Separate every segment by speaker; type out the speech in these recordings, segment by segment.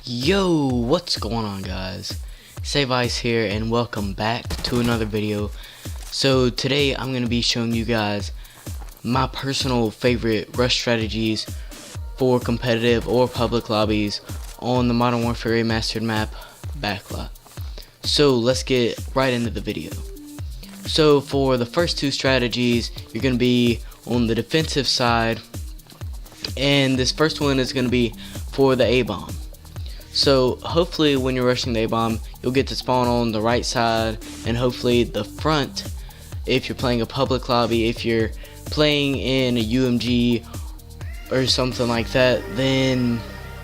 Speaker 1: Yo, what's going on, guys? Save Ice here and welcome back to another video. So today I'm going to be showing you guys my personal favorite rush strategies for competitive or public lobbies on the Modern Warfare Remastered map Backlot. So let's get right into the video. So for the first two strategies, you're going to be on the defensive side, and this first one is going to be for the A-bomb. So hopefully when you're rushing the A-bomb, you'll get to spawn on the right side and hopefully the front if you're playing a public lobby. If you're playing in a UMG or something like that, then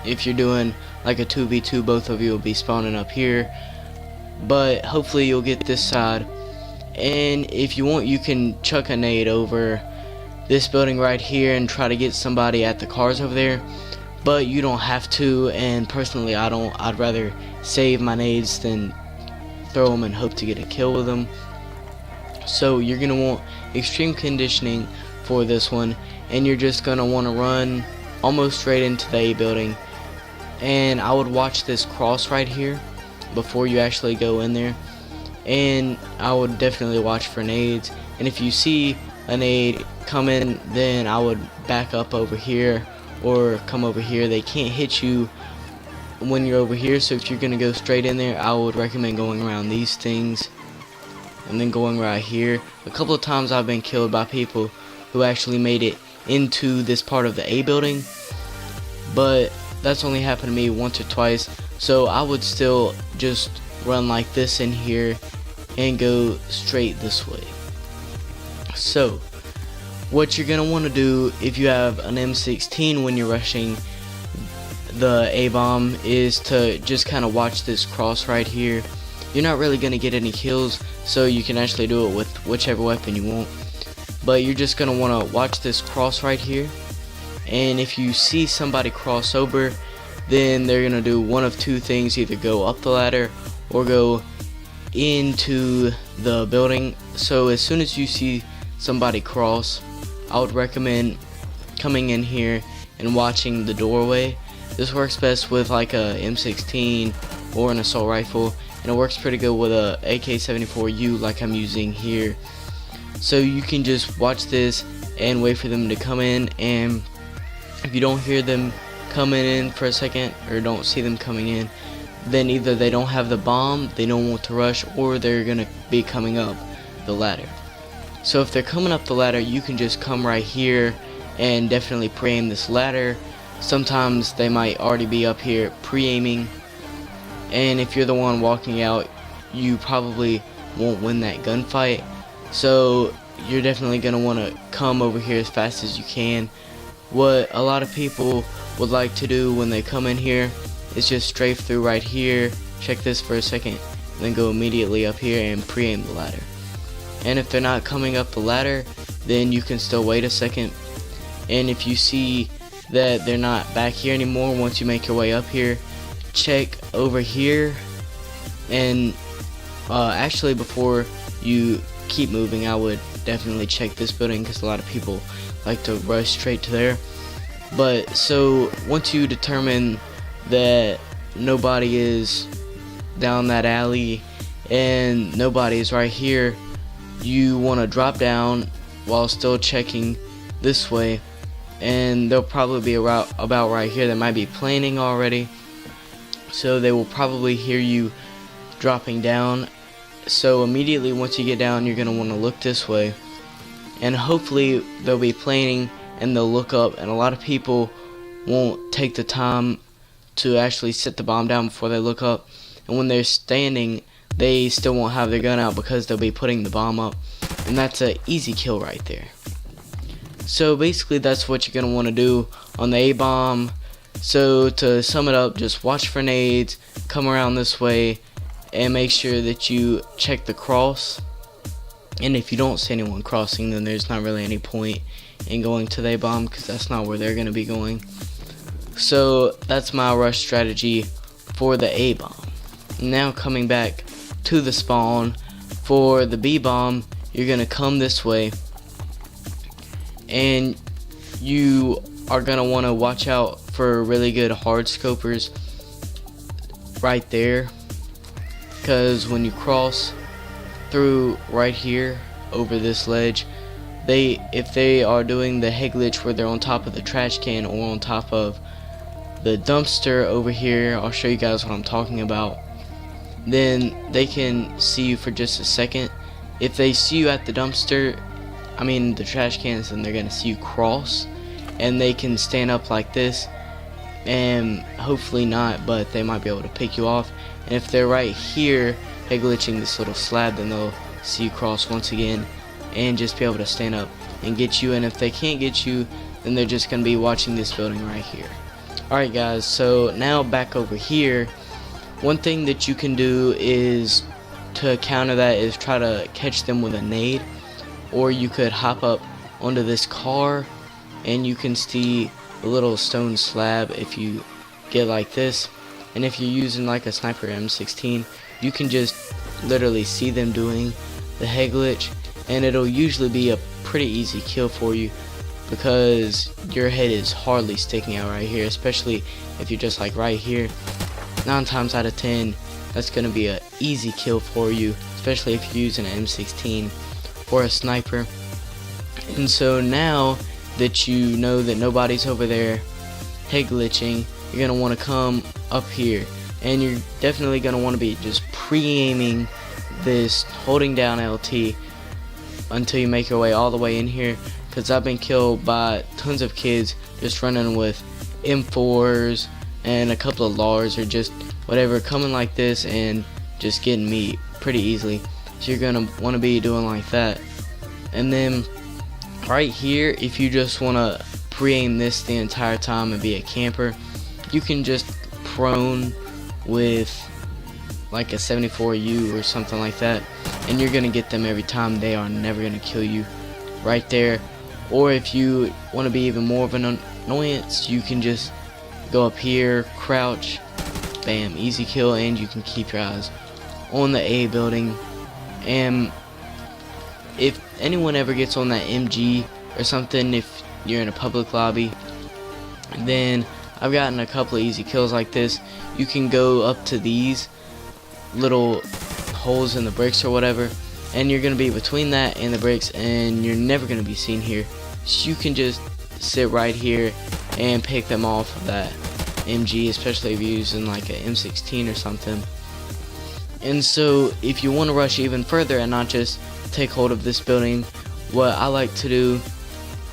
Speaker 1: if you're doing like a 2v2, both of you will be spawning up here. But hopefully you'll get this side, and if you want, you can chuck a nade over this building right here and try to get somebody at the cars over there. But you don't have to, and personally I don't. I'd rather save my nades than throw them and hope to get a kill with them. So you're gonna want extreme conditioning for this one, and you're just gonna want to run almost straight into the A building. And I would watch this cross right here before you actually go in there, and I would definitely watch for nades. And if you see a nade coming, then I would back up over here or come over here. They can't hit you when you're over here, so if you're gonna go straight in there, I would recommend going around these things and then going right here. A couple of times I've been killed by people who actually made it into this part of the A building, but that's only happened to me once or twice. So I would still just run like this in here and go straight this way. So what you're gonna want to do if you have an M16 when you're rushing the A-bomb is to just kind of watch this cross right here. You're not really gonna get any kills, so you can actually do it with whichever weapon you want, but you're just gonna want to watch this cross right here. And if you see somebody cross over, then they're gonna do one of two things: either go up the ladder or go into the building. So as soon as you see somebody cross, I would recommend coming in here and watching the doorway. This works best with like a M16 or an assault rifle, and it works pretty good with a AK-74U like I'm using here. So you can just watch this and wait for them to come in, and if you don't hear them coming in for a second or don't see them coming in, then either they don't have the bomb, they don't want to rush, or they're gonna be coming up the ladder. So if they're coming up the ladder, you can just come right here and definitely pre-aim this ladder. Sometimes they might already be up here pre-aiming, and if you're the one walking out, you probably won't win that gunfight. So you're definitely going to want to come over here as fast as you can. What a lot of people would like to do when they come in here is just strafe through right here, check this for a second, and then go immediately up here and pre-aim the ladder. And if they're not coming up the ladder, then you can still wait a second, and if you see that they're not back here anymore, once you make your way up here, check over here. And actually, before you keep moving, I would definitely check this building because a lot of people like to rush straight to there. But so once you determine that nobody is down that alley and nobody is right here, you want to drop down while still checking this way, and they'll probably be about right here. They might be planning already, so they will probably hear you dropping down. So immediately once you get down, you're going to want to look this way, and hopefully they'll be planning and they'll look up, and a lot of people won't take the time to actually set the bomb down before they look up, and when they're standing, they still won't have their gun out because they'll be putting the bomb up, and that's an easy kill right there. So basically that's what you're going to want to do on the A-bomb. So to sum it up, just watch for nades, come around this way, and make sure that you check the cross. And if you don't see anyone crossing, then there's not really any point in going to the A-bomb because that's not where they're going to be going. So that's my rush strategy for the A-bomb. Now coming back to the spawn, for the B-bomb, you're going to come this way, and you are going to want to watch out for really good hard scopers right there, because when you cross through right here over this ledge, if they are doing the head glitch where they're on top of the trash can or on top of the dumpster over here, I'll show you guys what I'm talking about, then they can see you for just a second. If they see you at the dumpster, I mean the trash cans, then they're gonna see you cross, and they can stand up like this, and hopefully not, but they might be able to pick you off. And if they're right here head glitching this little slab, then they'll see you cross once again and just be able to stand up and get you. And if they can't get you, then they're just gonna be watching this building right here. Alright guys, so now back over here, one thing that you can do is to counter that is try to catch them with a nade, or you could hop up onto this car and you can see a little stone slab if you get like this. And if you're using like a sniper M16, you can just literally see them doing the head glitch, and it'll usually be a pretty easy kill for you because your head is hardly sticking out right here, especially if you're just like right here. 9 times out of 10 that's gonna be an easy kill for you, especially if you're using an M16 or a sniper. And so now that you know that nobody's over there head glitching, you're gonna want to come up here, and you're definitely gonna want to be just pre-aiming this, holding down LT until you make your way all the way in here, because I've been killed by tons of kids just running with M4s and a couple of LARs or just whatever, coming like this and just getting me pretty easily. So you're gonna want to be doing like that. And then right here, if you just want to pre-aim this the entire time and be a camper, you can just prone with like a 74U or something like that, and you're gonna get them every time. They are never gonna kill you right there. Or if you want to be even more of an annoyance, you can just go up here, crouch, bam, easy kill, and you can keep your eyes on the A building. And if anyone ever gets on that MG or something, if you're in a public lobby, then I've gotten a couple of easy kills like this. You can go up to these little holes in the bricks or whatever, and you're gonna be between that and the bricks, and you're never gonna be seen here. So you can just sit right here and pick them off of that MG, especially if you're using like an M16 or something. And so if you want to rush even further and not just take hold of this building, what I like to do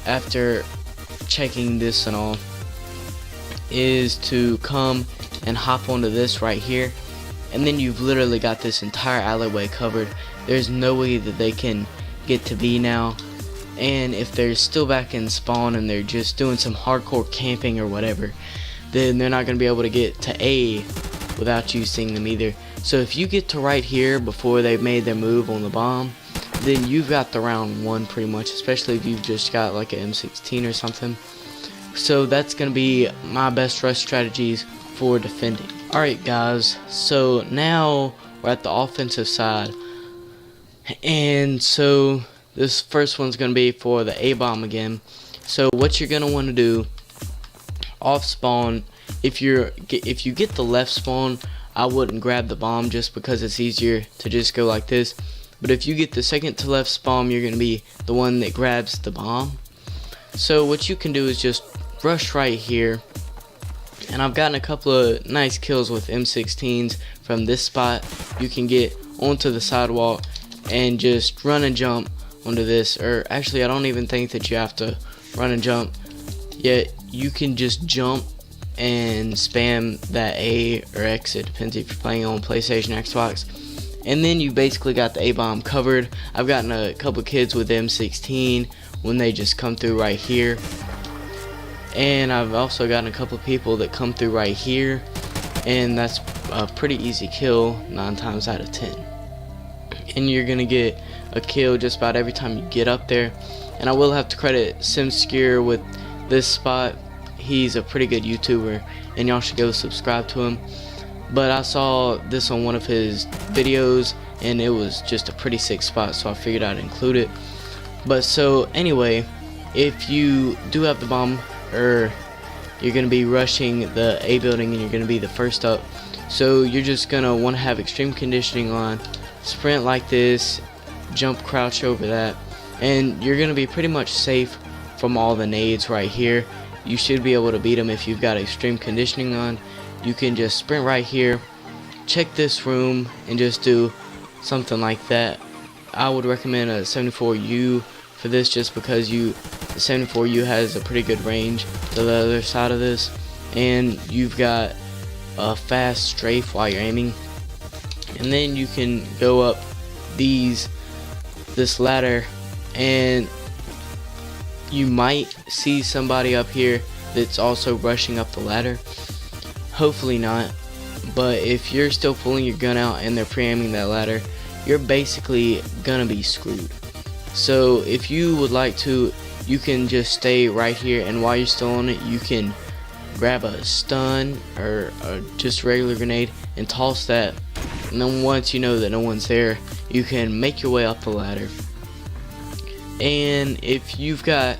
Speaker 1: after checking this and all is to come and hop onto this right here, and then you've literally got this entire alleyway covered. There's no way that they can get to B now, and if they're still back in spawn and they're just doing some hardcore camping or whatever, then they're not going to be able to get to A without you seeing them either. So if you get to right here before they've made their move on the bomb, then you've got the round won pretty much, especially if you've just got like an M16 or something. So that's going to be my best rush strategies for defending. Alright guys, so now we're at the offensive side, and so this first one's going to be for the A bomb again. So what you're going to want to do off spawn, if you get the left spawn, I wouldn't grab the bomb just because it's easier to just go like this. But if you get the second to left spawn, you're going to be the one that grabs the bomb. So what you can do is just rush right here, and I've gotten a couple of nice kills with M16s from this spot. You can get onto the sidewalk and just run and jump onto this, or actually I don't even think that you have to run and jump yet. You can just jump and spam that A or X, it depends if you're playing on PlayStation, Xbox, and then you basically got the A bomb covered. I've gotten a couple kids with M16 when they just come through right here, and I've also gotten a couple of people that come through right here, and that's a pretty easy kill 9 times out of 10. And you're gonna get a kill just about every time you get up there. And I will have to credit Simskier with this spot. He's a pretty good YouTuber, and y'all should go subscribe to him. But I saw this on one of his videos, and it was just a pretty sick spot, so I figured I'd include it. But so anyway, if you do have the bomb, or you're going to be rushing the A building and you're going to be the first up, So you're just gonna want to have extreme conditioning on, sprint like this, jump crouch over that, and you're gonna be pretty much safe from all the nades right here. You should be able to beat them if you've got extreme conditioning on. You can just sprint right here, check this room, and just do something like that. I would recommend a 74U for this, just because the 74U has a pretty good range to the other side of this, and you've got a fast strafe while you're aiming. And then you can go up this ladder, and you might see somebody up here that's also rushing up the ladder. Hopefully not, but if you're still pulling your gun out and they're pre-aiming that ladder, you're basically gonna be screwed. So if you would like to, you can just stay right here, and while you're still on it, you can grab a stun or just regular grenade and toss that, and then once you know that no one's there, you can make your way up the ladder. And if you've got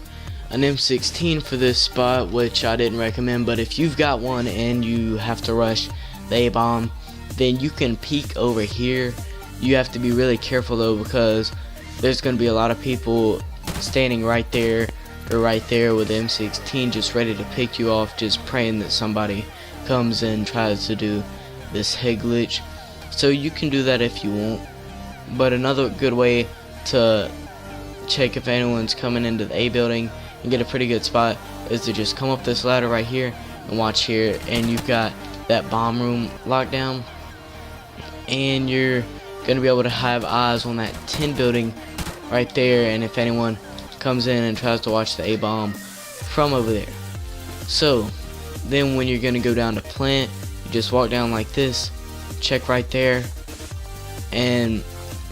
Speaker 1: an M16 for this spot, which I didn't recommend, but if you've got one and you have to rush the A-bomb, then you can peek over here. You have to be really careful though, because there's going to be a lot of people standing right there or right there with the M16 just ready to pick you off, just praying that somebody comes and tries to do this head glitch. So you can do that if you want, but another good way to check if anyone's coming into the A building and get a pretty good spot is to just come up this ladder right here and watch here, and you've got that bomb room locked down, and you're gonna be able to have eyes on that 10 building right there, and if anyone comes in and tries to watch the A-bomb from over there. So then when you're gonna go down to plant, you just walk down like this, check right there, and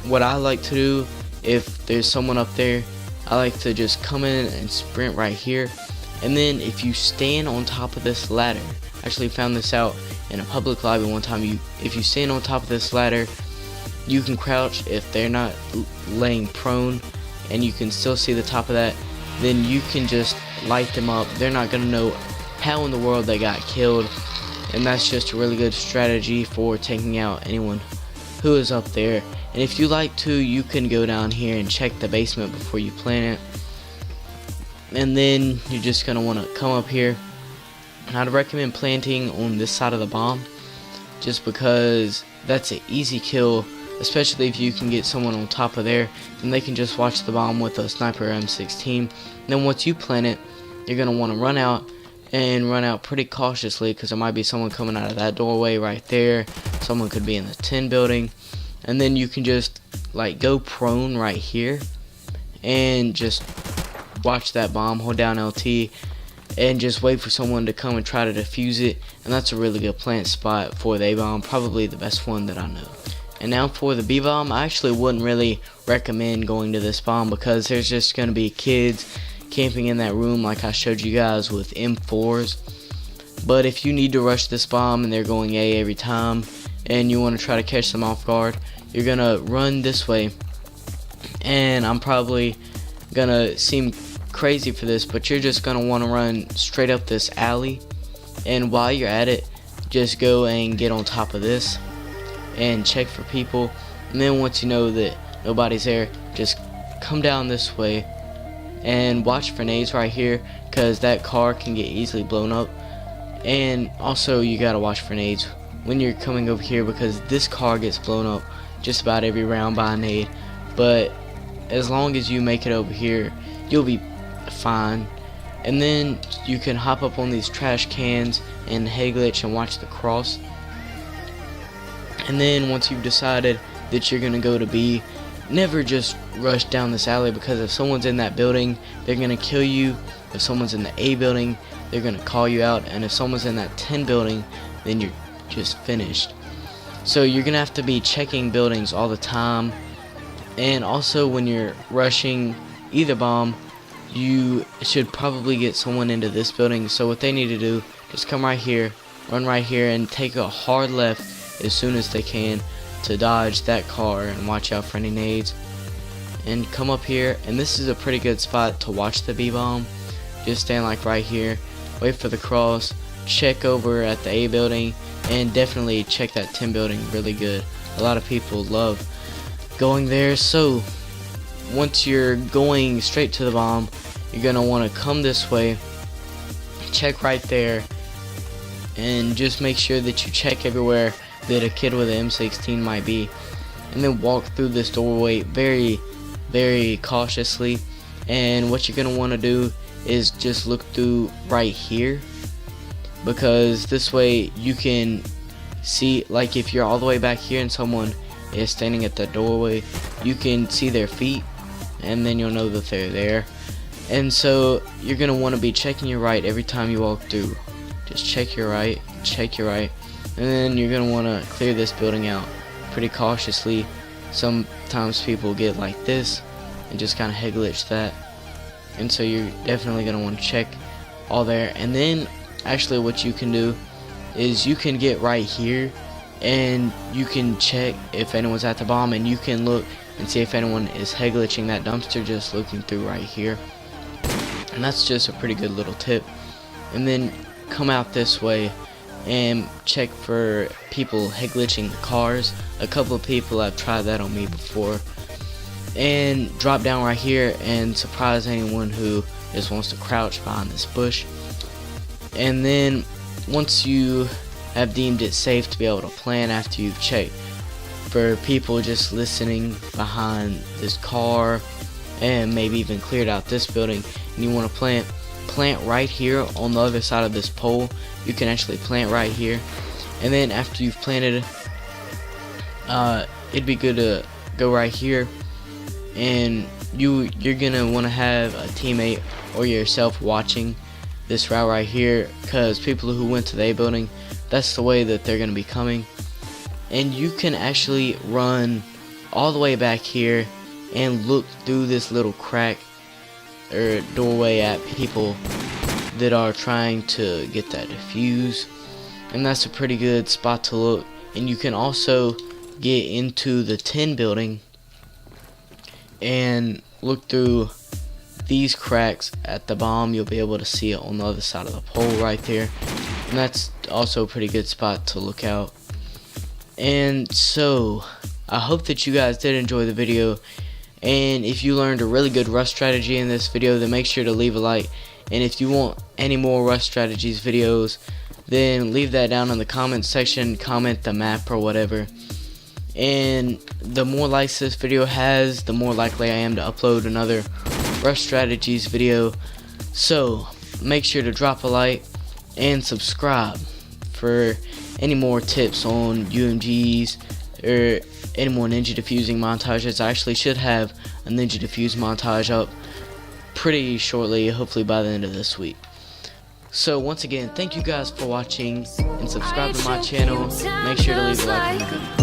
Speaker 1: what I like to do, if there's someone up there, I like to just come in and sprint right here, and then if you stand on top of this ladder, I actually found this out in a public lobby one time, if you stand on top of this ladder, you can crouch if they're not laying prone, and you can still see the top of that, then you can just light them up. They're not gonna know how in the world they got killed, and that's just a really good strategy for taking out anyone who is up there. And if you like to, you can go down here and check the basement before you plant it, and then you're just gonna want to come up here. And I'd recommend planting on this side of the bomb, just because that's an easy kill, especially if you can get someone on top of there, then they can just watch the bomb with a sniper M16. And then once you plant it, you're gonna want to run out pretty cautiously, because there might be someone coming out of that doorway right there. Someone could be in the 10 building, and then you can just like go prone right here and just watch that bomb, hold down LT, and just wait for someone to come and try to defuse it. And that's a really good plant spot for the A-bomb, probably the best one that I know. And now for the B-bomb, I actually wouldn't really recommend going to this bomb, because there's just going to be kids camping in that room like I showed you guys with M4s. But if you need to rush this bomb and they're going A every time, and you want to try to catch them off guard, you're going to run this way. And I'm probably going to seem crazy for this, but you're just going to want to run straight up this alley. And while you're at it, just go and get on top of this and check for people. And then once you know that nobody's there, just come down this way and watch for nades right here, because that car can get easily blown up. And also you gotta watch for nades when you're coming over here, because this car gets blown up just about every round by a nade. But as long as you make it over here, you'll be fine. And then you can hop up on these trash cans and head glitch and watch the cross. And then once you've decided that you're gonna go to B, never just rush down this alley, because if someone's in that building, they're gonna kill you. If someone's in the A building, they're gonna call you out, and if someone's in that 10 building, then you're just finished. So you're gonna have to be checking buildings all the time. And also when you're rushing either bomb, you should probably get someone into this building. So what they need to do, just come right here, run right here, and take a hard left as soon as they can to dodge that car and watch out for any nades. And come up here, and this is a pretty good spot to watch the B-bomb. Just stand like right here, wait for the cross, check over at the A building, and definitely check that 10 building, really good. A lot of people love going there. So once you're going straight to the bomb, you're gonna want to come this way, check right there, and just make sure that you check everywhere that a kid with an M16 might be, and then walk through this doorway very cautiously. And what you're gonna want to do is just look through right here, because this way you can see, like if you're all the way back here and someone is standing at the doorway, you can see their feet, and then you'll know that they're there. And so you're gonna want to be checking your right every time you walk through. Just check your right, and then you're gonna want to clear this building out pretty cautiously. Sometimes people get like this and just kind of head glitch that, and so you're definitely gonna want to check all there. And then actually what you can do is you can get right here and you can check if anyone's at the bomb, and you can look and see if anyone is head glitching that dumpster, just looking through right here. And that's just a pretty good little tip. And then come out this way and check for people head glitching the cars. A couple of people have tried that on me before. And drop down right here and surprise anyone who just wants to crouch behind this bush. And then once you have deemed it safe to be able to plant after you've checked for people just listening behind this car, and maybe even cleared out this building, and you want to plant right here on the other side of this pole. You can actually plant right here, and then after you've planted, it'd be good to go right here, and you're gonna want to have a teammate or yourself watching this route right here, because people who went to the A building, that's the way that they're gonna be coming. And you can actually run all the way back here and look through this little crack or doorway at people that are trying to get that defuse, and that's a pretty good spot to look. And you can also get into the 10 building and look through these cracks at the bomb. You'll be able to see it on the other side of the pole right there, and that's also a pretty good spot to look out. And so I hope that you guys did enjoy the video, and if you learned a really good rush strategy in this video, then make sure to leave a like. And if you want any more rush strategies videos, then leave that down in the comment section, comment the map or whatever. And the more likes this video has, the more likely I am to upload another rush strategies video. So make sure to drop a like and subscribe for any more tips on UMGs or any more ninja defusing montages. I actually should have a ninja defuse montage up pretty shortly, hopefully by the end of this week. So once again, thank you guys for watching, and subscribe to my channel. Make sure to leave a like on the video.